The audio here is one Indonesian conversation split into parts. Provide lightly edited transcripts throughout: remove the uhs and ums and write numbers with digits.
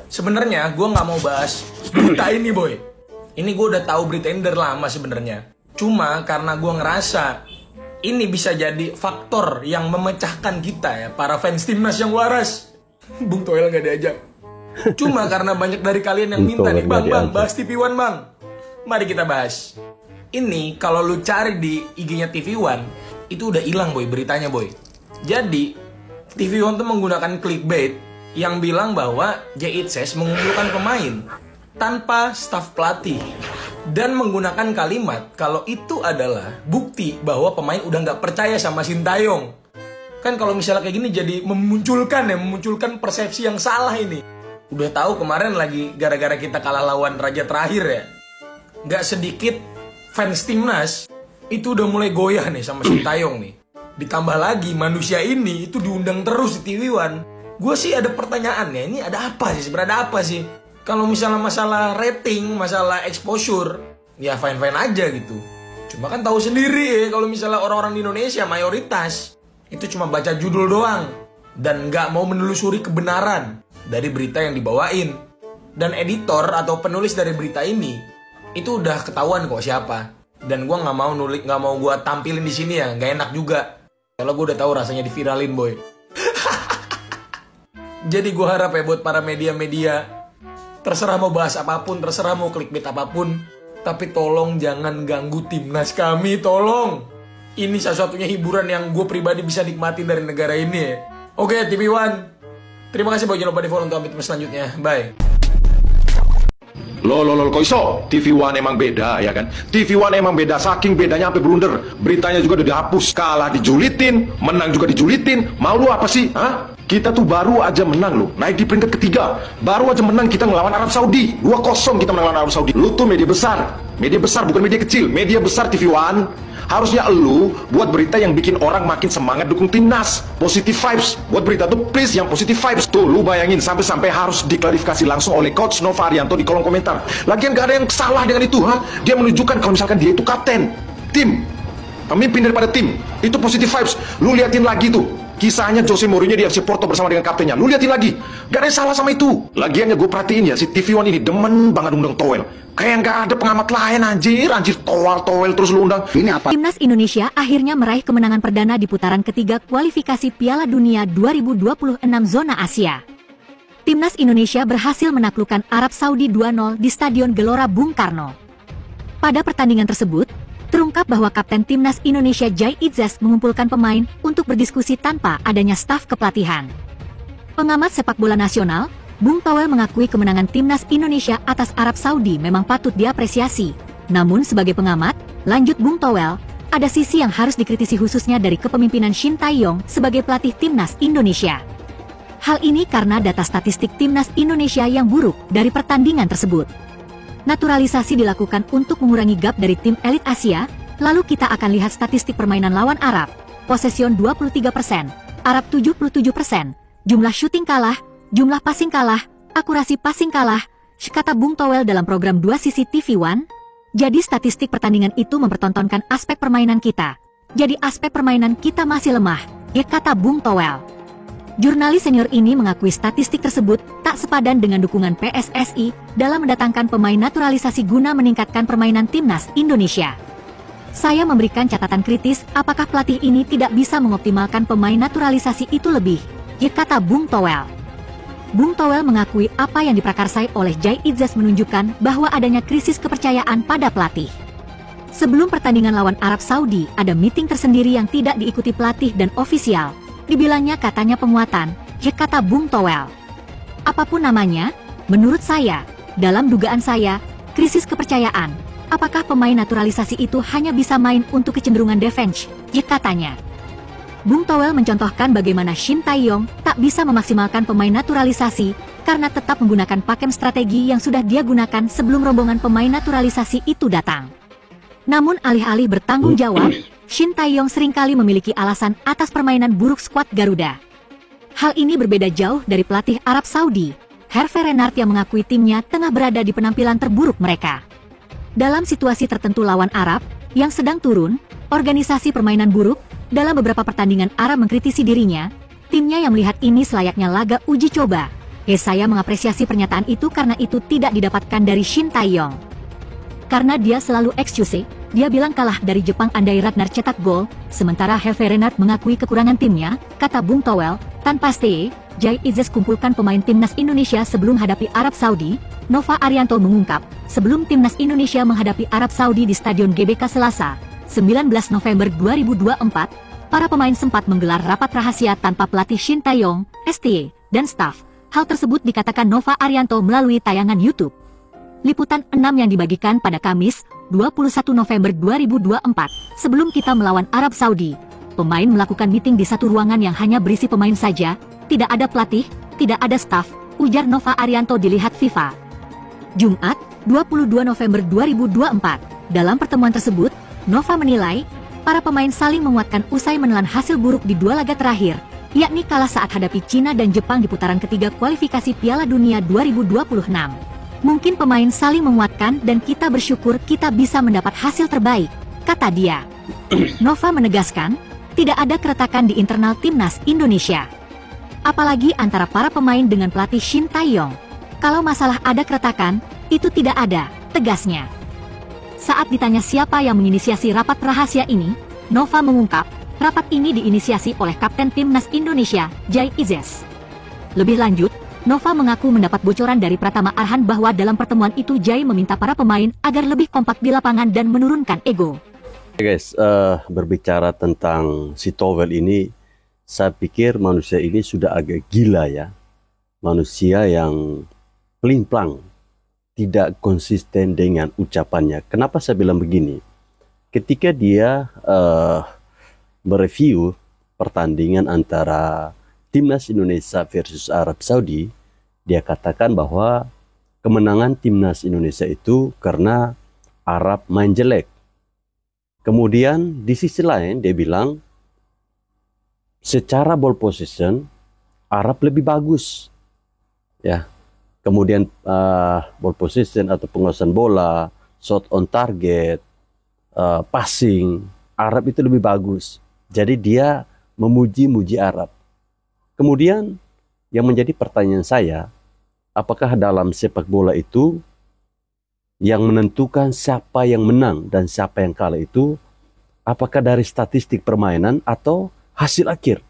Sebenarnya gue nggak mau bahas berita ini, boy. Ini gue udah tahu berita ini dari lama sebenarnya. Cuma karena gue ngerasa ini bisa jadi faktor yang memecahkan kita ya, para fans timnas yang waras. Bung Toel gak diajak. Cuma karena banyak dari kalian yang minta nih, bang, bahas TV One bang. Mari kita bahas. Ini kalau lu cari di IG-nya TV One, itu udah hilang boy beritanya boy. Jadi TV One tuh menggunakan clickbait yang bilang bahwa JITSES mengumpulkan pemain tanpa staf pelatih dan menggunakan kalimat kalau itu adalah bukti bahwa pemain udah nggak percaya sama Sintayong. Kan kalau misalnya kayak gini jadi memunculkan persepsi yang salah ini. Udah tahu kemarin lagi gara-gara kita kalah lawan raja terakhir ya, nggak sedikit fans timnas itu udah mulai goyah nih sama Sintayong nih. Ditambah lagi manusia ini itu diundang terus di TV One. Gue sih ada pertanyaan ya, ini ada apa sih sebenarnya, ada apa sih? Kalau misalnya masalah rating, masalah exposure, ya fine-fine aja gitu. Cuma kan tahu sendiri ya, kalau misalnya orang-orang di Indonesia mayoritas itu cuma baca judul doang dan nggak mau menelusuri kebenaran dari berita yang dibawain. Dan editor atau penulis dari berita ini itu udah ketahuan kok siapa. Dan gue nggak mau gue tampilin di sini ya, nggak enak juga. Kalau gue udah tahu rasanya diviralin boy. Jadi gue harap ya buat para media-media, terserah mau bahas apapun, terserah mau clickbait apapun, tapi tolong jangan ganggu timnas kami, tolong. Ini satu-satunya hiburan yang gue pribadi bisa nikmatin dari negara ini ya. Oke, TV One. Terima kasih, boy. Jangan lupa di follow untuk update selanjutnya. Bye. Loh, kok iso? TV One emang beda, ya kan? TV One emang beda, saking bedanya sampai blunder. Beritanya juga udah dihapus. Kalah dijulitin, menang juga dijulitin. Mau lu apa sih? Hah? Kita tuh baru aja menang loh, naik di peringkat ketiga. Baru aja menang kita ngelawan Arab Saudi. 2-0 kita menang lawan Arab Saudi. Lu tuh media besar bukan media kecil. Media besar TV One. Harusnya lu buat berita yang bikin orang makin semangat dukung timnas. Positive vibes. Buat berita tuh please yang positive vibes. Tuh lu bayangin sampai harus diklarifikasi langsung oleh Coach Nova Arianto di kolom komentar. Lagian gak ada yang salah dengan itu, ha? Dia menunjukkan kalau misalkan dia itu kapten tim, pemimpin daripada tim. Itu positive vibes. Lu liatin lagi tuh kisahnya Jose Mourinho di FC Porto bersama dengan kaptennya. Lu liatin lagi. Gak ada yang salah sama itu. Lagiannya gue perhatiin ya, si TV One ini demen banget undang Toel. Kayak gak ada pengamat lain anjir. Toel terus lu undang. Ini apa? Timnas Indonesia akhirnya meraih kemenangan perdana di putaran ketiga kualifikasi Piala Dunia 2026 zona Asia. Timnas Indonesia berhasil menaklukkan Arab Saudi 2-0 di Stadion Gelora Bung Karno. Pada pertandingan tersebut, terungkap bahwa Kapten Timnas Indonesia JITSES mengumpulkan pemain untuk berdiskusi tanpa adanya staf kepelatihan. Pengamat sepak bola nasional, Bung Toel mengakui kemenangan Timnas Indonesia atas Arab Saudi memang patut diapresiasi. Namun sebagai pengamat, lanjut Bung Toel, ada sisi yang harus dikritisi khususnya dari kepemimpinan Sintayong sebagai pelatih Timnas Indonesia. Hal ini karena data statistik Timnas Indonesia yang buruk dari pertandingan tersebut. Naturalisasi dilakukan untuk mengurangi gap dari tim elit Asia, lalu kita akan lihat statistik permainan lawan Arab. Possession 23%, Arab 77%, jumlah shooting kalah, jumlah passing kalah, akurasi passing kalah, kata Bung Toel dalam program 2 sisi TV One. Jadi statistik pertandingan itu mempertontonkan aspek permainan kita. Jadi aspek permainan kita masih lemah, kata Bung Toel. Jurnalis senior ini mengakui statistik tersebut tak sepadan dengan dukungan PSSI dalam mendatangkan pemain naturalisasi guna meningkatkan permainan Timnas Indonesia. Saya memberikan catatan kritis apakah pelatih ini tidak bisa mengoptimalkan pemain naturalisasi itu lebih, kata Bung Toel. Bung Toel mengakui apa yang diprakarsai oleh JITSES menunjukkan bahwa adanya krisis kepercayaan pada pelatih. Sebelum pertandingan lawan Arab Saudi, ada meeting tersendiri yang tidak diikuti pelatih dan ofisial. Dibilangnya katanya penguatan, kata Bung Toel. Apapun namanya, menurut saya, dalam dugaan saya, krisis kepercayaan. Apakah pemain naturalisasi itu hanya bisa main untuk kecenderungan defense, katanya. Bung Toel mencontohkan bagaimana Sintayong tak bisa memaksimalkan pemain naturalisasi karena tetap menggunakan pakem strategi yang sudah dia gunakan sebelum rombongan pemain naturalisasi itu datang. Namun alih-alih bertanggung jawab, Sintayong seringkali memiliki alasan atas permainan buruk skuad Garuda. Hal ini berbeda jauh dari pelatih Arab Saudi, Hervé Renard yang mengakui timnya tengah berada di penampilan terburuk mereka. Dalam situasi tertentu lawan Arab, yang sedang turun, organisasi permainan buruk, dalam beberapa pertandingan Arab mengkritisi dirinya, timnya yang melihat ini selayaknya laga uji coba, Saya mengapresiasi pernyataan itu karena itu tidak didapatkan dari Shin Tae-yong. Karena dia selalu excuse, dia bilang kalah dari Jepang andai Ragnar cetak gol, sementara Hervé Renard mengakui kekurangan timnya, kata Bung Towel, tanpa stay, Jai Izzes kumpulkan pemain timnas Indonesia sebelum hadapi Arab Saudi. Nova Arianto mengungkap, sebelum timnas Indonesia menghadapi Arab Saudi di Stadion GBK Selasa, 19 November 2024, para pemain sempat menggelar rapat rahasia tanpa pelatih Shin Tae-yong, STY, dan staf. Hal tersebut dikatakan Nova Arianto melalui tayangan YouTube. Liputan 6 yang dibagikan pada Kamis, 21 November 2024, sebelum kita melawan Arab Saudi. Pemain melakukan meeting di satu ruangan yang hanya berisi pemain saja, tidak ada pelatih, tidak ada staf, ujar Nova Arianto dilihat FIFA. Jumat, 22 November 2024, dalam pertemuan tersebut, Nova menilai, para pemain saling menguatkan usai menelan hasil buruk di 2 laga terakhir, yakni kalah saat hadapi Cina dan Jepang di putaran ketiga kualifikasi Piala Dunia 2026. Mungkin pemain saling menguatkan dan kita bersyukur kita bisa mendapat hasil terbaik, kata dia. Nova menegaskan, tidak ada keretakan di internal timnas Indonesia. Apalagi antara para pemain dengan pelatih Shin Tae-yong. Kalau masalah ada keretakan, itu tidak ada, tegasnya. Saat ditanya siapa yang menginisiasi rapat rahasia ini, Nova mengungkap, rapat ini diinisiasi oleh Kapten Timnas Indonesia, Jai Izzes. Lebih lanjut, Nova mengaku mendapat bocoran dari Pratama Arhan bahwa dalam pertemuan itu Jai meminta para pemain agar lebih kompak di lapangan dan menurunkan ego. Guys, berbicara tentang si Towel ini, saya pikir manusia ini sudah agak gila ya. Manusia yang pelin-pelang, tidak konsisten dengan ucapannya. Kenapa saya bilang begini? Ketika dia mereview pertandingan antara Timnas Indonesia versus Arab Saudi, dia katakan bahwa kemenangan Timnas Indonesia itu karena Arab main jelek. Kemudian di sisi lain dia bilang, secara ball position Arab lebih bagus. Ya. Kemudian ball position atau penguasaan bola, shot on target, passing, Arab itu lebih bagus. Jadi dia memuji-muji Arab. Kemudian yang menjadi pertanyaan saya, apakah dalam sepak bola itu yang menentukan siapa yang menang dan siapa yang kalah itu, apakah dari statistik permainan atau hasil akhir?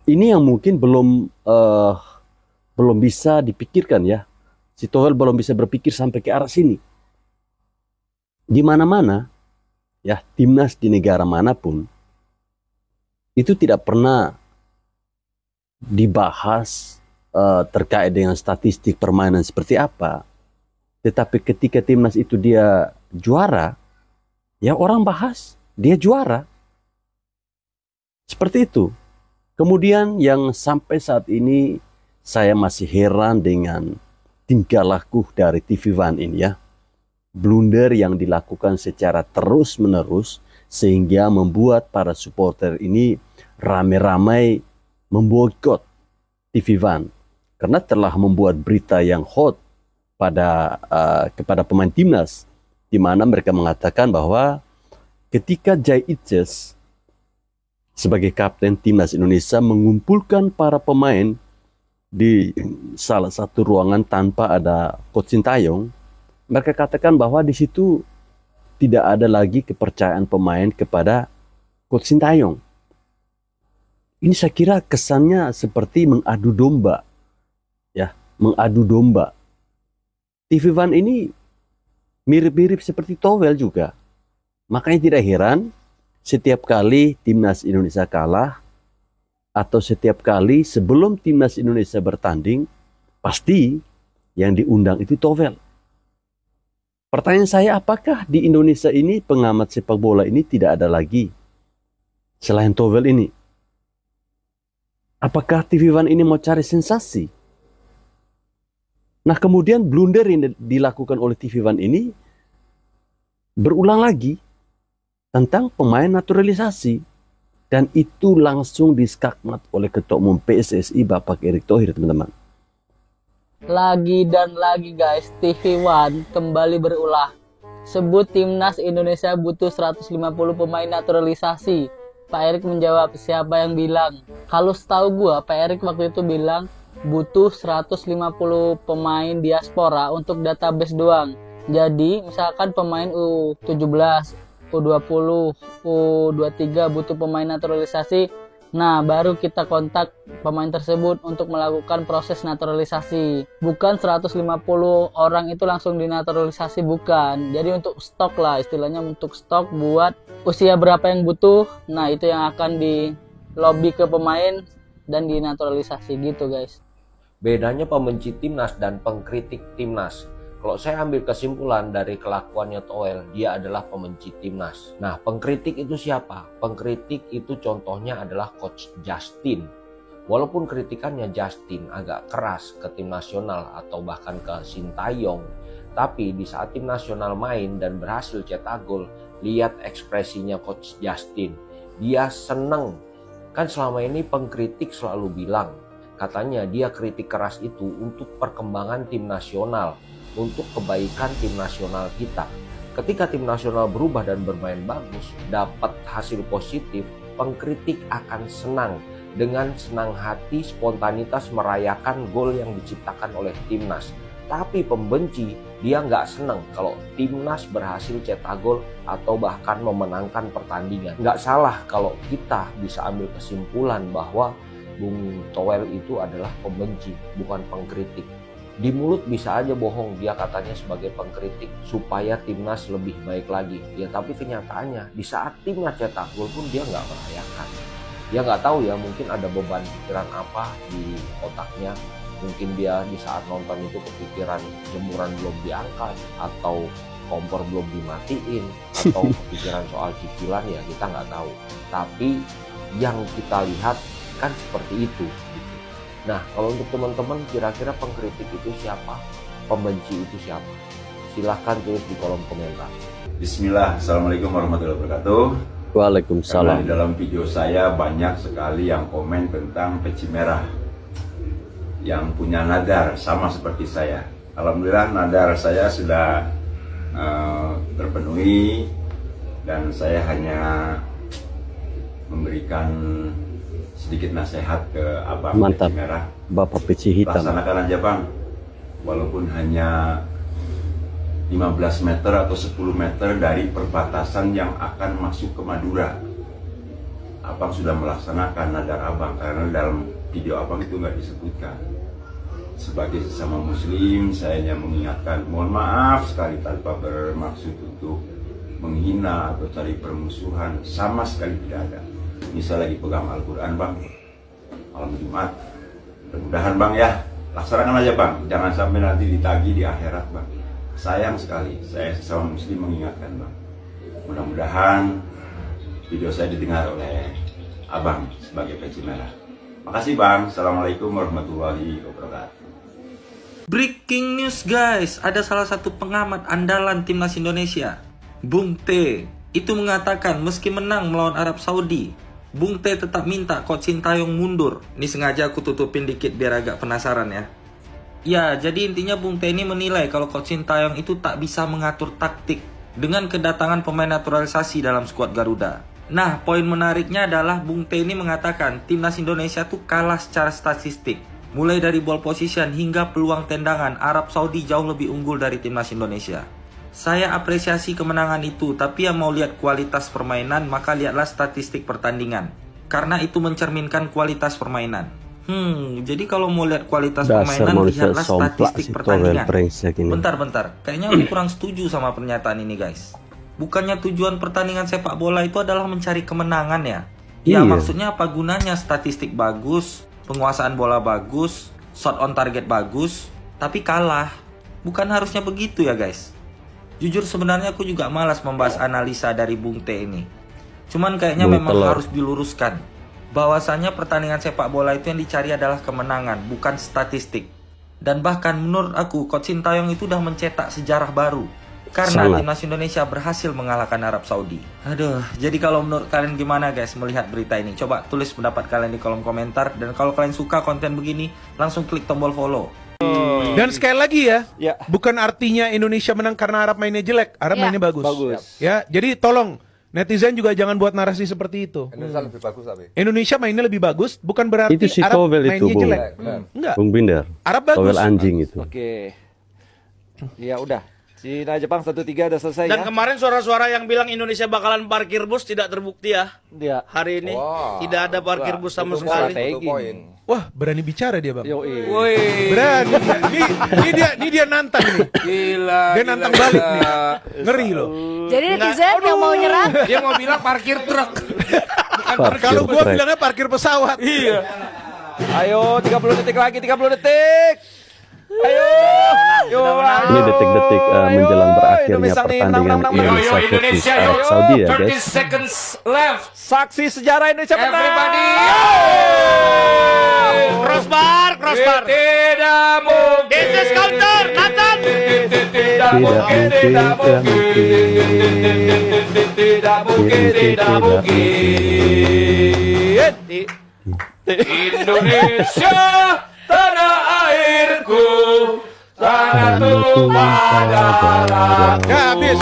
Ini yang mungkin belum bisa dipikirkan ya. Si Towel belum bisa berpikir sampai ke arah sini. Di mana-mana, ya timnas di negara manapun, itu tidak pernah dibahas terkait dengan statistik permainan seperti apa. Tetapi ketika timnas itu dia juara, ya orang bahas, dia juara. Seperti itu. Kemudian yang sampai saat ini saya masih heran dengan tingkah laku dari TV One ini ya. Blunder yang dilakukan secara terus-menerus sehingga membuat para supporter ini ramai-ramai memboikot TV One. Karena telah membuat berita yang hot kepada pemain timnas, di mana mereka mengatakan bahwa ketika Jai Izzes sebagai kapten timnas Indonesia mengumpulkan para pemain di salah satu ruangan tanpa ada Coach Shin Tae-yong, mereka katakan bahwa di situ tidak ada lagi kepercayaan pemain kepada Coach Shin Tae-yong. Ini saya kira kesannya seperti mengadu domba. Ya, mengadu domba. TV One ini mirip-mirip seperti Towel juga. Makanya tidak heran setiap kali timnas Indonesia kalah atau setiap kali sebelum timnas Indonesia bertanding, pasti yang diundang itu Towel. Pertanyaan saya, apakah di Indonesia ini pengamat sepak bola ini tidak ada lagi selain Towel ini? Apakah TV One ini mau cari sensasi? Nah, kemudian blunder yang dilakukan oleh TV One ini berulang lagi tentang pemain naturalisasi. Dan itu langsung diskakmat oleh Ketua Umum PSSI Bapak Erick Thohir, teman-teman. Lagi dan lagi guys, TV One kembali berulah. Sebut timnas Indonesia butuh 150 pemain naturalisasi. Pak Erik menjawab, siapa yang bilang? Kalau setahu gua, Pak Erik waktu itu bilang butuh 150 pemain diaspora untuk database doang. Jadi misalkan pemain U17, U20, U23 butuh pemain naturalisasi. Nah, baru kita kontak pemain tersebut untuk melakukan proses naturalisasi. Bukan 150 orang itu langsung dinaturalisasi, bukan. Jadi untuk stok lah, istilahnya untuk stok buat usia berapa yang butuh. Nah, itu yang akan di lobby ke pemain dan dinaturalisasi gitu, guys. Bedanya pembenci timnas dan pengkritik timnas. Kalau saya ambil kesimpulan dari kelakuannya Toel, dia adalah pembenci timnas. Nah, pengkritik itu siapa? Pengkritik itu contohnya adalah Coach Justin. Walaupun kritikannya Justin agak keras ke tim nasional atau bahkan ke Sintayong, tapi di saat tim nasional main dan berhasil cetak gol, lihat ekspresinya Coach Justin. Dia seneng. Kan selama ini pengkritik selalu bilang, katanya dia kritik keras itu untuk perkembangan tim nasional, untuk kebaikan tim nasional kita. Ketika tim nasional berubah dan bermain bagus, dapat hasil positif, pengkritik akan senang. Dengan senang hati, spontanitas merayakan gol yang diciptakan oleh timnas. Tapi pembenci, dia nggak senang kalau timnas berhasil cetak gol atau bahkan memenangkan pertandingan. Nggak salah kalau kita bisa ambil kesimpulan bahwa Bung Toel itu adalah pembenci, bukan pengkritik. Di mulut bisa aja bohong, dia katanya sebagai pengkritik supaya timnas lebih baik lagi. Ya tapi kenyataannya di saat timnas cetak gol pun dia nggak merayakan. Dia nggak tahu ya, mungkin ada beban pikiran apa di otaknya. Mungkin dia di saat nonton itu kepikiran jemuran belum diangkat, atau kompor belum dimatiin, atau kepikiran soal cicilan, ya kita nggak tahu. Tapi yang kita lihat kan seperti itu. Nah, kalau untuk teman-teman kira-kira pengkritik itu siapa? Pembenci itu siapa? Silahkan tulis di kolom komentar. Bismillah, Assalamualaikum warahmatullahi wabarakatuh. Waalaikumsalam. Karena di dalam video saya banyak sekali yang komen tentang peci merah yang punya nadar sama seperti saya. Alhamdulillah nadar saya sudah terpenuhi dan saya hanya memberikan sedikit nasihat ke abang. Mantap. Peci merah. Bapak peci hitam. Laksanakan aja bang, walaupun hanya 15 meter atau 10 meter dari perbatasan yang akan masuk ke Madura. Abang sudah melaksanakan nadar abang, karena dalam video abang itu nggak disebutkan. Sebagai sesama muslim, saya hanya mengingatkan, mohon maaf sekali tanpa bermaksud untuk menghina atau cari permusuhan, sama sekali tidak ada. Misal lagi pegang Al-Quran bang, malam Jumat, mudah-mudahan bang ya, laksanakan aja bang, jangan sampai nanti ditagih di akhirat bang. Sayang sekali, saya sesama muslim mengingatkan bang. Mudah-mudahan video saya didengar oleh abang sebagai peci merah. Makasih bang, Assalamualaikum warahmatullahi wabarakatuh. Breaking news guys, ada salah satu pengamat andalan timnas Indonesia, Bung T, itu mengatakan meski menang melawan Arab Saudi, Bung T tetap minta Coach Sintayong mundur. Ini sengaja aku tutupin dikit biar agak penasaran ya. Ya, jadi intinya Bung T ini menilai kalau Coach Sintayong itu tak bisa mengatur taktik dengan kedatangan pemain naturalisasi dalam skuad Garuda. Nah, poin menariknya adalah Bung T ini mengatakan timnas Indonesia tuh kalah secara statistik. Mulai dari ball position hingga peluang tendangan, Arab Saudi jauh lebih unggul dari timnas Indonesia. Saya apresiasi kemenangan itu, tapi yang mau lihat kualitas permainan, maka lihatlah statistik pertandingan. Karena itu mencerminkan kualitas permainan. Jadi kalau mau lihat kualitas permainan, lihatlah statistik pertandingan. Bentar, kayaknya aku kurang setuju sama pernyataan ini guys. Bukannya tujuan pertandingan sepak bola itu adalah mencari kemenangan ya? Ya maksudnya apa gunanya statistik bagus, penguasaan bola bagus, shot on target bagus, tapi kalah? Bukan harusnya begitu ya guys? Jujur sebenarnya aku juga malas membahas analisa dari Bung T ini. Cuman kayaknya memang harus diluruskan bahwasannya pertandingan sepak bola itu yang dicari adalah kemenangan, bukan statistik. Dan bahkan menurut aku Coach Sintayong itu udah mencetak sejarah baru karena timnas Indonesia berhasil mengalahkan Arab Saudi. Aduh, jadi kalau menurut kalian gimana guys melihat berita ini? Coba tulis pendapat kalian di kolom komentar. Dan kalau kalian suka konten begini, langsung klik tombol follow. Dan sekali lagi ya, bukan artinya Indonesia menang karena Arab mainnya jelek, Arab mainnya bagus. Ya, jadi tolong Netizen juga jangan buat narasi seperti itu. Indonesia lebih bagus tapi. Indonesia mainnya lebih bagus, bukan berarti Itu si Arab Towel itu, mainnya Bung. jelek. Enggak. Bung Binder. Arab bagus. Towel anjing itu. Oke. Ya udah. Cina Jepang 1-3 udah selesai Dan ya. kemarin suara-suara yang bilang Indonesia bakalan parkir bus tidak terbukti ya. Dia Hari ini Wah, tidak ada parkir bus sama itu sekali. strategi. Wah, berani bicara dia, Bang. Yoi. Woi. Berani. Ini dia nantang nih. Gila. Dia nantang balik nih. Ngeri loh. Jadi netizen yang mau nyerang. Dia mau bilang parkir truk. Kalau gua bilangnya parkir pesawat. Iya. Ayo 30 detik lagi, 30 detik. Ayo. Ini detik-detik menjelang berakhirnya pertandingan Indonesia versus Arab Saudi ya 30 guys. seconds left. Saksi sejarah Indonesia menang. Everybody. Crossbar. Tidak mungkin. This is counter, Nathan. Tidak mungkin. Tidak mungkin. Indonesia tanah airku, tanah tumpah darah. Habis,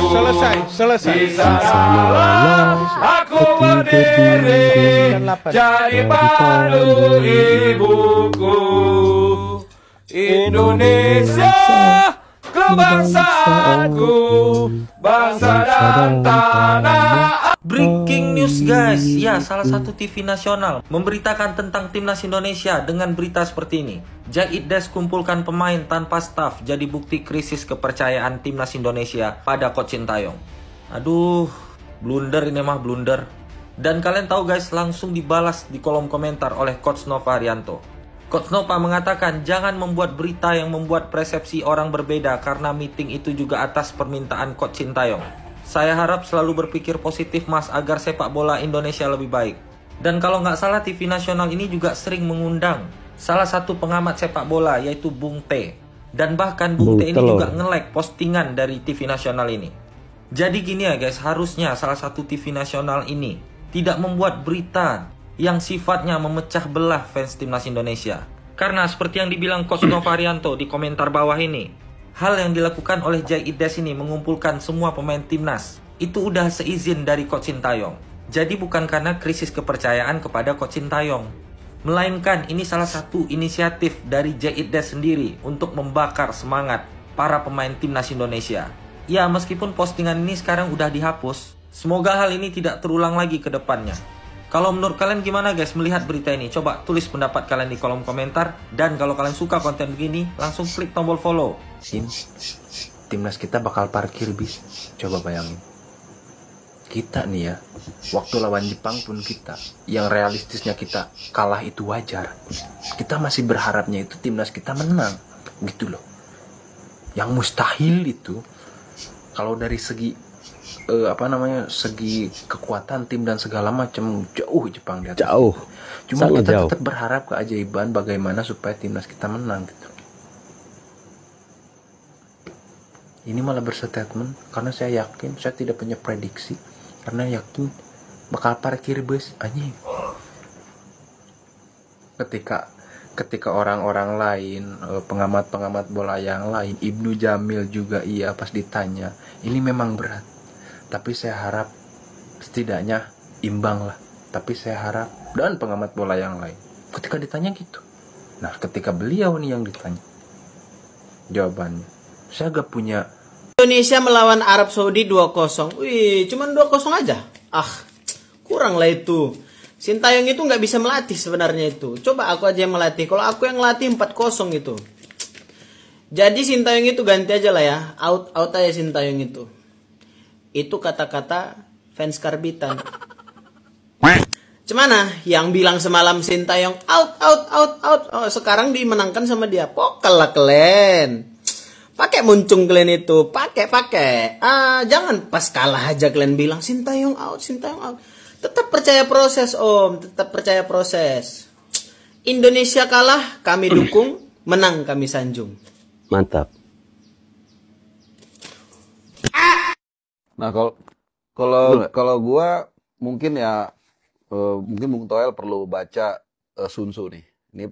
selesai. Di sanalah aku berdiri, jadi padu ibuku. Indonesia, kebangsaanku, bangsa dan tanah. Breaking news guys, ya salah satu TV nasional memberitakan tentang timnas Indonesia dengan berita seperti ini. Jait Des kumpulkan pemain tanpa staf jadi bukti krisis kepercayaan timnas Indonesia pada Coach Sintayong. Aduh, blunder ini mah blunder. Dan kalian tahu guys, langsung dibalas di kolom komentar oleh Coach Nova Haryanto. Coach Nova mengatakan jangan membuat berita yang membuat persepsi orang berbeda karena meeting itu juga atas permintaan Coach Sintayong. Saya harap selalu berpikir positif mas agar sepak bola Indonesia lebih baik. Dan kalau nggak salah TV nasional ini juga sering mengundang salah satu pengamat sepak bola yaitu Bung T. Dan bahkan Bung T ini juga nge-like postingan dari TV nasional ini. Jadi gini ya guys, harusnya salah satu TV nasional ini tidak membuat berita yang sifatnya memecah belah fans timnas Indonesia. Karena seperti yang dibilang Coach Nova Haryanto di komentar bawah ini, hal yang dilakukan oleh Jait Des ini mengumpulkan semua pemain timnas itu udah seizin dari Coach Sintayong. Jadi bukan karena krisis kepercayaan kepada Coach Sintayong, melainkan ini salah satu inisiatif dari Jait Des sendiri untuk membakar semangat para pemain timnas Indonesia. Ya meskipun postingan ini sekarang udah dihapus, semoga hal ini tidak terulang lagi ke depannya. Kalau menurut kalian gimana guys melihat berita ini? Coba tulis pendapat kalian di kolom komentar. Dan kalau kalian suka konten begini, langsung klik tombol follow. Timnas kita bakal parkir bis. Coba bayangin. Kita nih ya, waktu lawan Jepang pun kita, yang realistisnya kita kalah itu wajar. Kita masih berharapnya itu timnas kita menang. Gitu loh. Yang mustahil itu, kalau dari segi segi kekuatan tim dan segala macam jauh Jepang di atas. Jauh. Cuma sangat kita jauh. tetap berharap keajaiban bagaimana supaya timnas kita menang gitu. Ini malah berstatement karena saya yakin, saya tidak punya prediksi karena yakin bakal parkir bus anjing. Ketika orang-orang lain, pengamat-pengamat bola yang lain, Ibnu Jamil juga iya pas ditanya, ini memang berat. Tapi saya harap setidaknya imbang lah. Tapi saya harap, dan pengamat bola yang lain, ketika ditanya gitu. Nah, ketika beliau nih yang ditanya, jawabannya, saya gak punya. Indonesia melawan Arab Saudi 2-0. Wih, cuman 2-0 aja. Kurang lah itu. Sintayong itu nggak bisa melatih sebenarnya itu. Coba aku aja yang melatih. Kalau aku yang melatih 4-0 itu. Jadi Sintayong itu ganti aja lah ya. Out aja Sintayong itu. Itu kata-kata fans karbitan. Cemana yang bilang semalam Sintayong out. Oh, sekarang dimenangkan sama dia. Pokal lah kalian. Pakai muncung kalian itu. Pakai. Jangan pas kalah aja kalian bilang Sintayong out. Tetap percaya proses om. Tetap percaya proses. Indonesia kalah kami dukung. Menang kami sanjung. Mantap. Nah kalau gua mungkin ya mungkin Bung Toel perlu baca Sun Tzu nih. Ini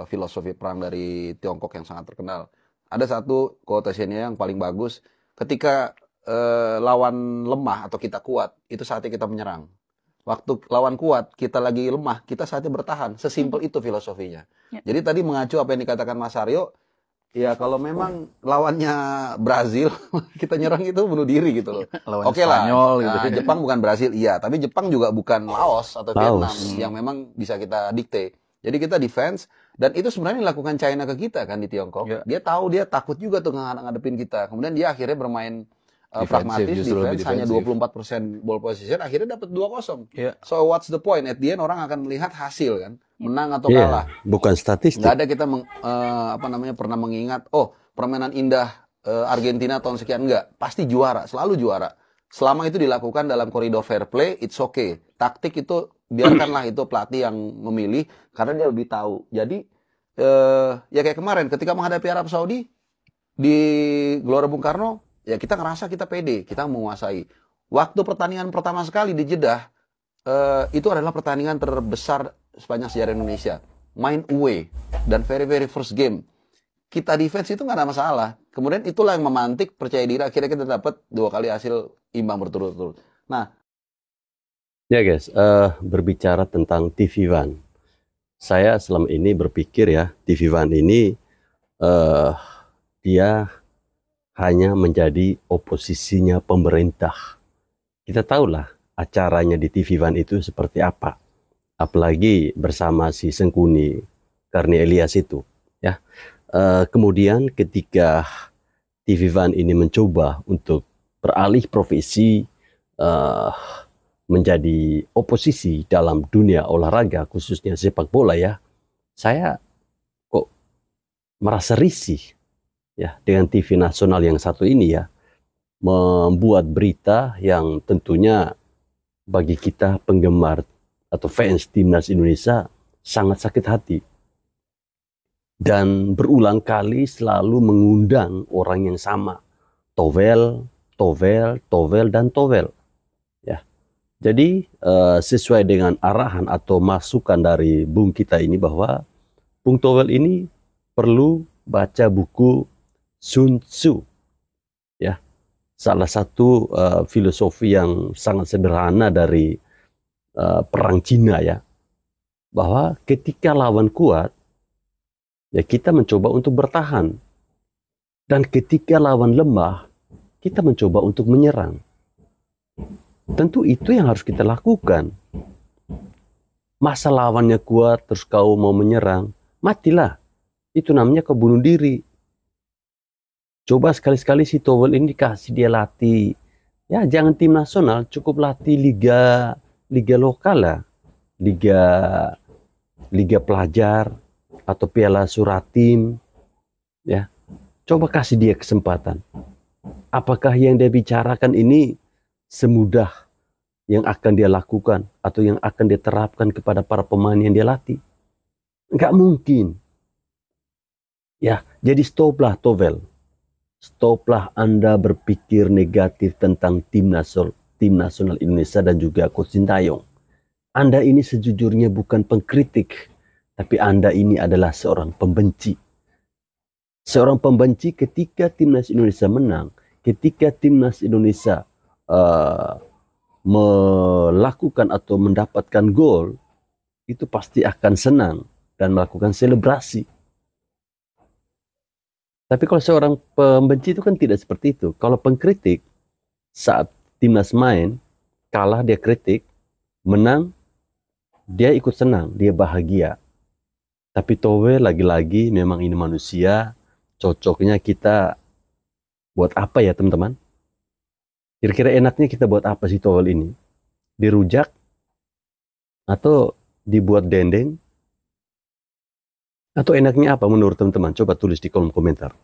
filosofi perang dari Tiongkok yang sangat terkenal. Ada satu quotation-nya yang paling bagus. Ketika lawan lemah atau kita kuat, itu saatnya kita menyerang. Waktu lawan kuat, kita lagi lemah, kita saatnya bertahan. Sesimpel itu filosofinya. Jadi tadi mengacu apa yang dikatakan Mas Aryo, ya kalau memang lawannya Brazil, kita nyerang itu bunuh diri gitu loh. Oke lah, Spanyol gitu. nah, Jepang bukan Brazil, iya. Tapi Jepang juga bukan Laos atau Vietnam yang memang bisa kita dikte. Jadi kita defense, dan itu sebenarnya dilakukan China ke kita kan di Tiongkok. Dia tahu, dia takut juga tuh ngadepin kita. Kemudian dia akhirnya bermain pragmatis, defense, hanya 24% ball possession, akhirnya dapat 2-0. So what's the point? At the end orang akan melihat hasil kan, menang atau kalah. Bukan statistik. Nggak ada kita pernah mengingat, oh permainan indah Argentina tahun sekian, enggak. Pasti juara, selalu juara. Selama itu dilakukan dalam koridor fair play, it's okay. Taktik itu biarkanlah itu pelatih yang memilih, karena dia lebih tahu. Jadi ya kayak kemarin ketika menghadapi Arab Saudi di Gelora Bung Karno, ya kita ngerasa kita pede, kita menguasai. Waktu pertandingan pertama sekali di Jeddah, itu adalah pertandingan terbesar sepanjang sejarah Indonesia. Main away, dan very first game. Kita defense itu nggak ada masalah. Kemudian itulah yang memantik percaya diri, akhirnya kita dapat 2 kali hasil imbang berturut-turut. Nah, ya guys, berbicara tentang TV One. Saya selama ini berpikir ya, TV One ini dia hanya menjadi oposisinya pemerintah. Kita tahulah acaranya di TV One itu seperti apa. Apalagi bersama si Sengkuni, Karni Elias itu. Ya. Kemudian ketika TV One ini mencoba untuk beralih profesi menjadi oposisi dalam dunia olahraga, khususnya sepak bola ya, saya kok merasa risih. Ya, dengan TV nasional yang satu ini ya, membuat berita yang tentunya bagi kita penggemar atau fans timnas Indonesia sangat sakit hati. Dan berulang kali selalu mengundang orang yang sama. Towel, dan Towel. Ya. Jadi sesuai dengan arahan atau masukan dari Bung kita ini bahwa Bung Towel ini perlu baca buku Sun Tzu, ya, salah satu filosofi yang sangat sederhana dari perang Cina ya, bahwa ketika lawan kuat, ya kita mencoba untuk bertahan, dan ketika lawan lemah, kita mencoba untuk menyerang. Tentu itu yang harus kita lakukan. Masa lawannya kuat terus kau mau menyerang, matilah. Itu namanya kau bunuh diri. Coba sekali-sekali si Towel ini dikasih dia latih. Ya jangan tim nasional, cukup latih liga lokal lah. Liga pelajar atau Piala Suratim. Ya. Coba kasih dia kesempatan. Apakah yang dia bicarakan ini semudah yang akan dia lakukan atau yang akan dia terapkan kepada para pemain yang dia latih? Enggak mungkin. Ya, jadi stoplah Towel. Stoplah Anda berpikir negatif tentang tim nasional Indonesia dan juga Coach Sintayong. Anda ini sejujurnya bukan pengkritik, tapi Anda ini adalah seorang pembenci. Seorang pembenci ketika timnas Indonesia menang, ketika timnas Indonesia melakukan atau mendapatkan gol, itu pasti akan senang dan melakukan selebrasi. Tapi kalau seorang pembenci itu kan tidak seperti itu. Kalau pengkritik, saat timnas main, kalah dia kritik, menang, dia ikut senang, dia bahagia. Tapi Towel lagi-lagi memang ini manusia, cocoknya kita buat apa ya teman-teman? Kira-kira enaknya kita buat apa sih Towel ini? Dirujak? Atau dibuat dendeng? Atau enaknya apa menurut teman-teman? Coba tulis di kolom komentar.